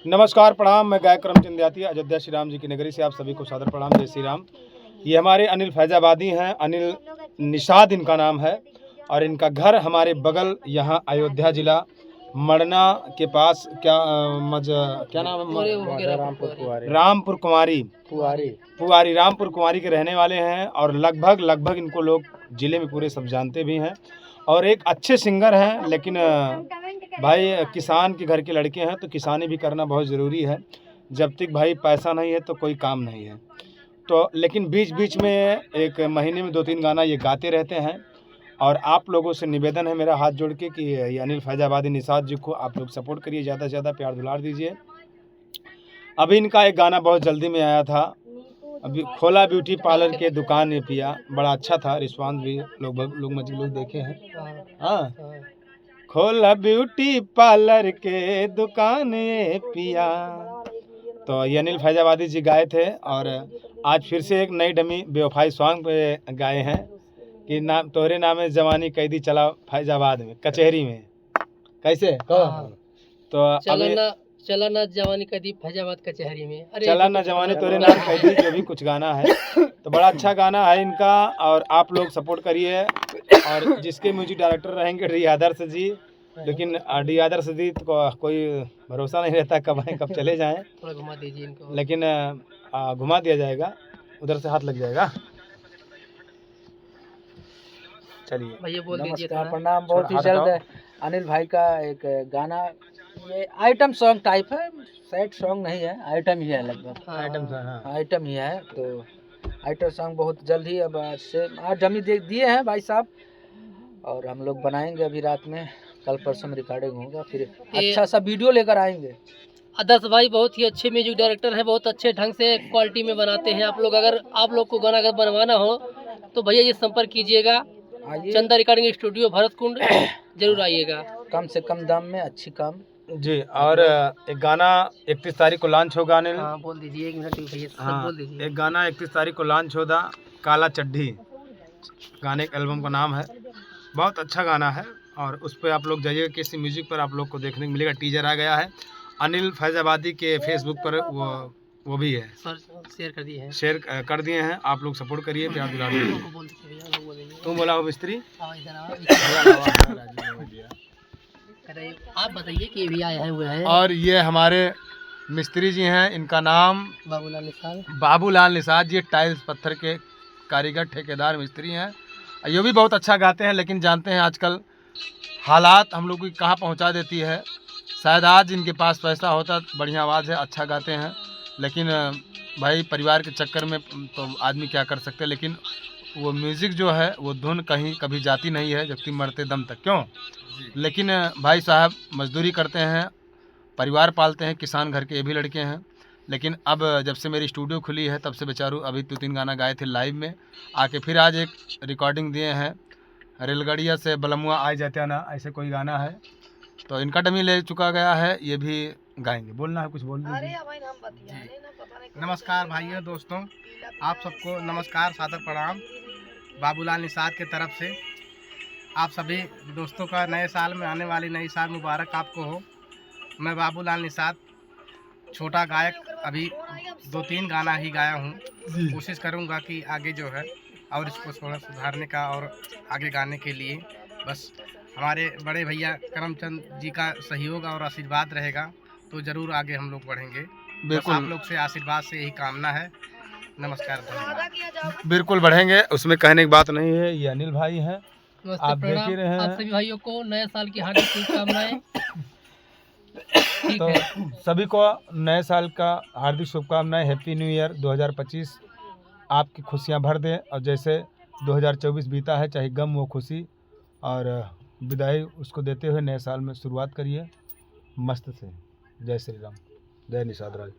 नमस्कार, प्रणाम। मैं गायक करमचंद याती, अयोध्या श्री राम जी की नगरी से आप सभी को सादर प्रणाम। जय श्री राम। ये हमारे अनिल फैजाबादी हैं, अनिल निषाद इनका नाम है और इनका घर हमारे बगल यहाँ अयोध्या जिला मड़ना के पास क्या नाम है, रामपुर कुमारी के रहने वाले हैं और लगभग इनको लोग जिले में पूरे सब जानते भी हैं और एक अच्छे सिंगर हैं। लेकिन भाई किसान के घर के लड़के हैं तो किसानी भी करना बहुत ज़रूरी है। जब तक भाई पैसा नहीं है तो कोई काम नहीं है। तो लेकिन बीच बीच में एक महीने में 2-3 गाना ये गाते रहते हैं और आप लोगों से निवेदन है मेरा हाथ जोड़ के कि ये अनिल फैजाबादी निषाद जी को आप लोग सपोर्ट करिए, ज़्यादा से ज़्यादा प्यार दुलार दीजिए। अभी इनका एक गाना बहुत जल्दी में आया था, अभी खोला ब्यूटी पार्लर के दुकान ये पिया, बड़ा अच्छा था, रिस्पांस भी लोग देखे हैं। हाँ, खोला ब्यूटी पार्लर के दुकान ये पिया, तो ये अनिल फैजाबादी जी गाए थे और आज फिर से एक नई डमी बेवफाई सॉन्ग पे गाए हैं कि नाम तोहरे नामे जवानी कैदी चला फैजाबाद में कचहरी में। कैसे तो चला ना जवानी कैदी फैजाबाद कचहरी में, चला ना जवानी तोरे नाम कैदी, जो भी कुछ गाना है तो बड़ा अच्छा गाना है इनका और आप लोग सपोर्ट करिए। और जिसके म्यूजिक डायरेक्टर रहेंगे डी आदर्श जी, लेकिन डी आदर्श जी को कोई भरोसा नहीं रहता कब आए कब चले जाएं, थोड़ा घुमा दीजिए इनको। लेकिन घुमा दिया जाएगा, उधर से हाथ लग जाएगा। चलिए भैया बोल दीजिए। प्रणाम। बहुत ही जल्द अनिल भाई का एक गाना, ये आइटम सॉन्ग टाइप है, सैड सॉन्ग नहीं है, आइटम ही है, लगभग आइटम ही है। तो आइटम सॉन्ग बहुत जल्द ही अब आज डमी दिए हैं भाई साहब और हम लोग बनाएंगे अभी रात में, कल परसों में रिकॉर्डिंग होगा, फिर अच्छा सा वीडियो लेकर आएंगे। आदर्श भाई बहुत ही अच्छे म्यूजिक डायरेक्टर हैं, बहुत अच्छे ढंग से क्वालिटी में बनाते हैं। आप लोग अगर आप लोग को गाना अगर बनवाना हो तो भैया ये संपर्क कीजिएगा, चंदा रिकॉर्डिंग स्टूडियो भरत कुंड, जरूर आइएगा। कम से कम दाम में अच्छी काम जी। और एक गाना 31 तारीख को लॉन्च होगा अनिल। हाँ बोल दीजिए, 1 मिनट भैया सब बोल दीजिए। एक गाना 31 तारीख को लॉन्च होगा, काला चड्ढी गाने के एल्बम का नाम है, बहुत अच्छा गाना है और उस पर आप लोग जाइएगा, किसी म्यूजिक पर आप लोग को देखने को मिलेगा। टीजर आ गया है अनिल फैजाबादी के फेसबुक पर, वो भी है, शेयर कर दिए हैं, शेयर कर दिए हैं। आप लोग सपोर्ट करिए, प्यार दुलार दीजिए। तुम बोला हो मिस्त्री, आप बताइए कि भी आए हुए हैं। और ये हमारे मिस्त्री जी हैं, इनका नाम बाबूलाल निषाद जी, टाइल्स पत्थर के कारीगर ठेकेदार मिस्त्री हैं। ये भी बहुत अच्छा गाते हैं, लेकिन जानते हैं आजकल हालात हम लोग को कहाँ पहुँचा देती है। शायद आज इनके पास पैसा होता, बढ़िया आवाज़ है, अच्छा गाते हैं, लेकिन भाई परिवार के चक्कर में तो आदमी क्या कर सकते हैं। लेकिन वो म्यूज़िक जो है वो धुन कहीं कभी जाती नहीं है, जबकि मरते दम तक। क्यों? लेकिन भाई साहब मजदूरी करते हैं, परिवार पालते हैं, किसान घर के ये भी लड़के हैं। लेकिन अब जब से मेरी स्टूडियो खुली है तब से बेचारू अभी 2-3 गाना गाए थे लाइव में, आके फिर आज एक रिकॉर्डिंग दिए हैं, रेलगाड़िया से बलमुआ आ जाते ना, ऐसे कोई गाना है, तो इनका डमी ले चुका गया है, ये भी गाएंगे। बोलना है कुछ बोल दीजिए। नमस्कार भाइयों दोस्तों, आप सबको नमस्कार, सादर प्रणाम बाबूलाल निषाद के तरफ से। आप सभी दोस्तों का नए साल में आने वाली नई साल मुबारक आपको हो। मैं बाबूलाल निषाद छोटा गायक, अभी 2-3 गाना ही गाया हूँ। कोशिश करूँगा कि आगे जो है और इसको थोड़ा सुधारने का और आगे गाने के लिए बस हमारे बड़े भैया करमचंद जी का सहयोग और आशीर्वाद रहेगा तो ज़रूर आगे हम लोग बढ़ेंगे। बिल्कुल, आप लोग से आशीर्वाद से यही कामना है। नमस्कार, धन्यवाद। बिल्कुल बढ़ेंगे, उसमें कहने की बात नहीं है। ये अनिल भाई हैं, आप देख ही रहे हैं। आप सभी भाइयों को नए साल की हार्दिक शुभकामनाएं। तो सभी को नए साल का हार्दिक शुभकामनाएं, हैप्पी न्यू ईयर 2025 आपकी खुशियां भर दे। और जैसे 2024 बीता है, चाहे गम वो खुशी, और विदाई उसको देते हुए नए साल में शुरुआत करिए मस्त से। जय श्री राम, जय निषाद राज।